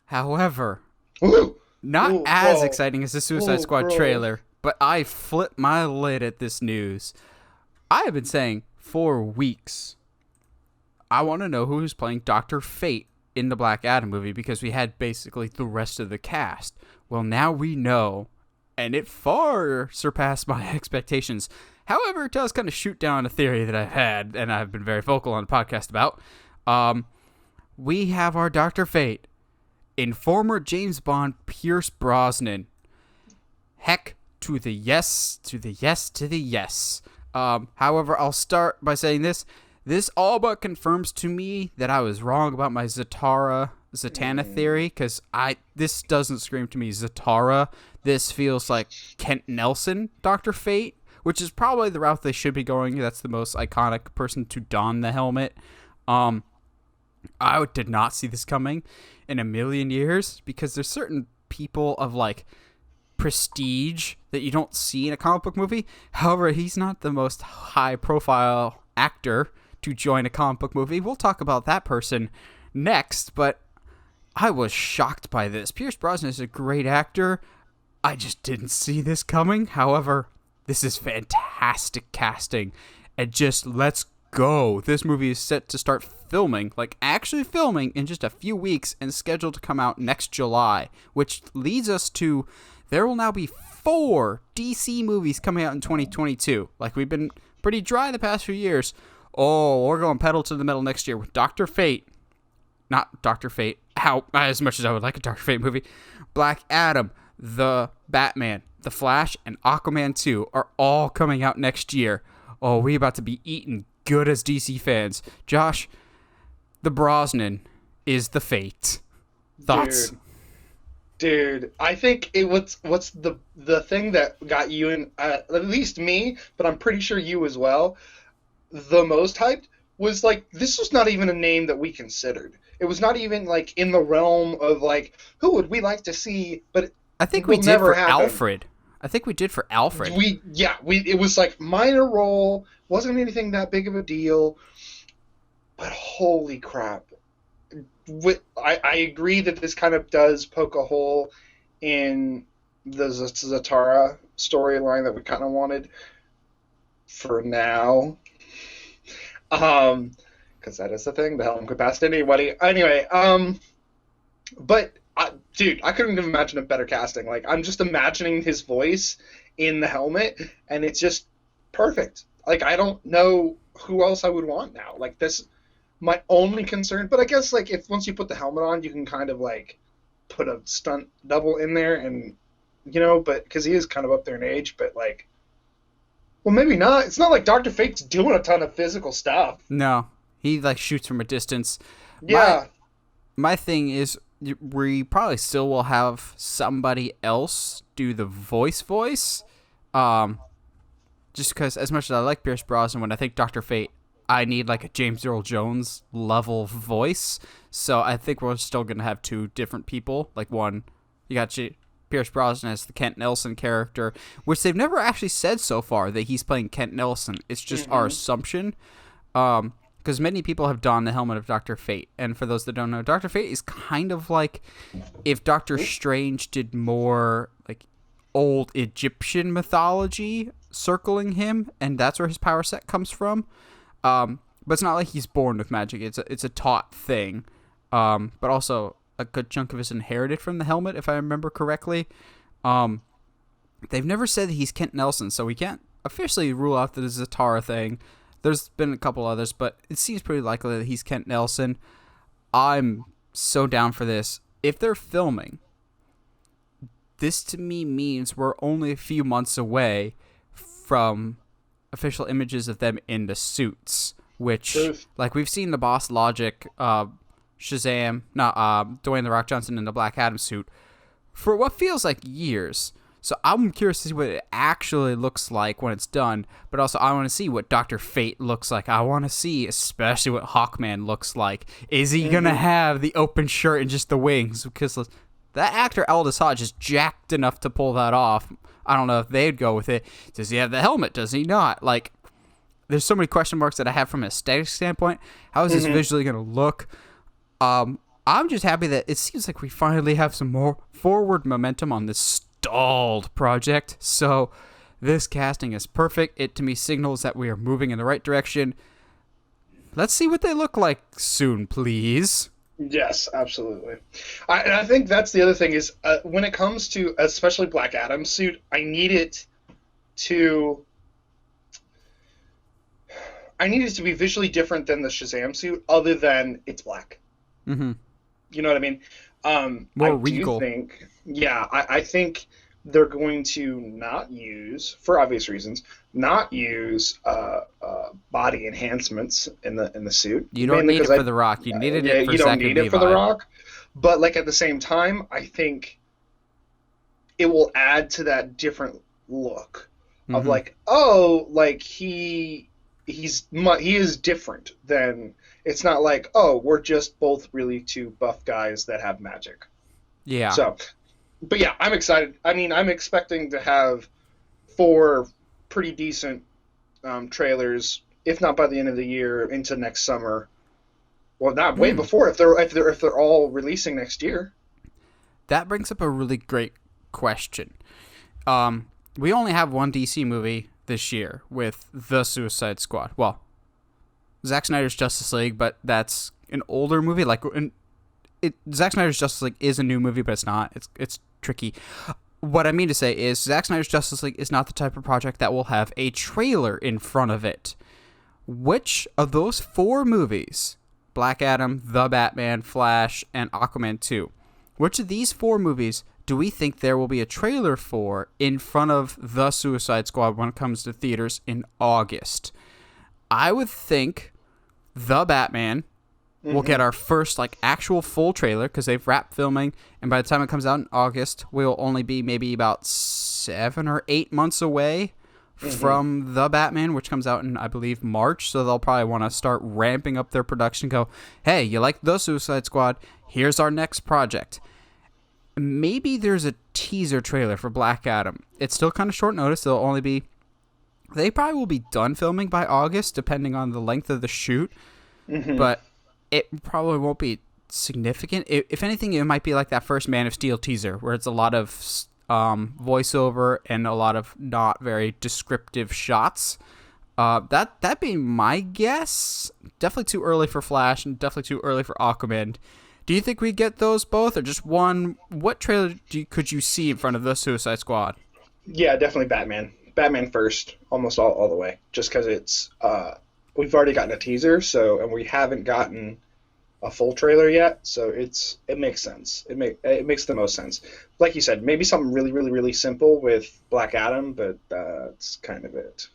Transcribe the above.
However, Ooh, not ooh, as whoa, exciting as the Suicide ooh, Squad bro. trailer, but I flipped my lid at this news. I have been saying for weeks, I want to know who's playing Dr. Fate in the Black Adam movie because we had basically the rest of the cast. Well, now we know, and it far surpassed my expectations. However, it does kind of shoot down a theory that I've had, and I've been very vocal on the podcast about. We have our Dr. Fate in former James Bond Pierce Brosnan. Heck to the yes, to the yes, to the yes. However, I'll start by saying this. This all but confirms to me that I was wrong about my Zatanna theory, because this doesn't scream to me Zatara. This feels like Kent Nelson, Dr. Fate, which is probably the route they should be going. That's the most iconic person to don the helmet. I did not see this coming in a million years, because there's certain people of like prestige that you don't see in a comic book movie. However, he's not the most high profile actor to join a comic book movie. We'll talk about that person next, but I was shocked by this. Pierce Brosnan is a great actor. I just didn't see this coming. However, this is fantastic casting, and just let's go. This movie is set to start filming, like actually filming, in just a few weeks and scheduled to come out next July, which leads us to there will now be 4 DC movies coming out in 2022. Like, we've been pretty dry the past few years. Oh, we're going pedal to the metal next year with Dr. Fate. Not Dr. Fate. How, as much as I would like a Dr. Fate movie. Black Adam, The Batman, The Flash, and Aquaman 2 are all coming out next year. Oh, we about to be eating good as DC fans. Josh, the Brosnan is the Fate. Thoughts? Dude, I think what's the thing that got you in, at least me, but I'm pretty sure you as well, the most hyped was like this was not even a name that we considered. It was not even like in the realm of like who would we like to see, but I think it we will did never for happen. Alfred. I think we did for Alfred. We it was like minor role, wasn't anything that big of a deal, but holy crap. I agree that this kind of does poke a hole in the Zatara storyline that we kind of wanted for now. Because that is the thing, the helm could pass to anybody. Anyway, but dude, I couldn't even imagine a better casting. Like, I'm just imagining his voice in the helmet, and it's just perfect. Like, I don't know who else I would want now. Like, this, my only concern, but I guess, like, if once you put the helmet on, you can kind of, like, put a stunt double in there, and, you know, but, because he is kind of up there in age, but, like, well, maybe not. It's not like Dr. Fate's doing a ton of physical stuff. No, he like shoots from a distance. Yeah. My thing is, we probably still will have somebody else do the voice. Just because, as much as I like Pierce Brosnan, when I think Dr. Fate, I need like a James Earl Jones level voice. So I think we're still gonna have 2 different people. Like, one, you got Pierce Brosnan as the Kent Nelson character, which they've never actually said so far that he's playing Kent Nelson. It's just our assumption. Because many people have donned the helmet of Dr. Fate. And for those that don't know, Dr. Fate is kind of like if Doctor Strange did more like old Egyptian mythology circling him, and that's where his power set comes from. But it's not like he's born with magic. It's a taught thing. But also a good chunk of it's inherited from the helmet, if I remember correctly. They've never said that he's Kent Nelson, so we can't officially rule out the Zatara thing. There's been a couple others, but it seems pretty likely that he's Kent Nelson. I'm so down for this. If they're filming, this to me means we're only a few months away from official images of them in the suits, which, like, we've seen the Boss Logic, Dwayne The Rock Johnson in the Black Adam suit for what feels like years. So I'm curious to see what it actually looks like when it's done, but also I want to see what Dr. Fate looks like. I want to see especially what Hawkman looks like. Is he going to have the open shirt and just the wings? Because that actor Aldous Hodge is jacked enough to pull that off. I don't know if they'd go with it. Does he have the helmet? Does he not? Like, there's so many question marks that I have from an aesthetic standpoint. How is this visually going to look? I I'm just happy that it seems like we finally have some more forward momentum on this stalled project. So this casting is perfect. It to me signals that we are moving in the right direction. Let's see what they look like soon, please. Yes, absolutely. And I think that's the other thing is when it comes to especially Black Adam's suit, to I need it to be visually different than the Shazam suit, other than it's black. Mm-hmm. You know what I mean? More I regal. do think, yeah, I think they're going to not use, for obvious reasons, not use body enhancements in the suit. You don't Mainly need it because for The Rock. You needed yeah, it for you don't Zachary need it for The Levi. Rock. But like at the same time, I think it will add to that different look of Mm-hmm. like, oh, like he is different than it's not like, oh, we're just both really two buff guys that have magic. Yeah. So, but yeah, I'm excited. I mean, I'm expecting to have four pretty decent trailers, if not by the end of the year, into next summer. Well, not way Hmm. before if they're all releasing next year. That brings up a really great question. We only have one DC movie this year with the Suicide Squad. Well, Zack Snyder's Justice League, but that's an older movie. Zack Snyder's Justice League is a new movie, but it's not. It's tricky. What I mean to say is Zack Snyder's Justice League is not the type of project that will have a trailer in front of it. Which of those four movies, Black Adam, The Batman, Flash, and Aquaman 2, which of these four movies do we think there will be a trailer for in front of The Suicide Squad when it comes to theaters in August? I would think The Batman will get our first actual full trailer because they've wrapped filming, and by the time it comes out in August, we'll only be maybe about 7 or 8 months away from The Batman, which comes out in, I believe, March. So they'll probably want to start ramping up their production. Go, hey, you like The Suicide Squad? Here's our next project. Maybe there's a teaser trailer for Black Adam. It's still kind of short notice. They probably will be done filming by August, depending on the length of the shoot. But it probably won't be significant. If anything, it might be like that first Man of Steel teaser, where it's a lot of voiceover and a lot of not very descriptive shots. That'd be my guess. Definitely too early for Flash, and definitely too early for Aquaman. Do you think we get those both, or just one? What trailer could you see in front of the Suicide Squad? Yeah, definitely Batman. Batman first, almost all the way. Just because it's we've already gotten a teaser, and we haven't gotten a full trailer yet, so it makes sense. It makes the most sense. Like you said, maybe something really really really simple with Black Adam, but that's kind of it.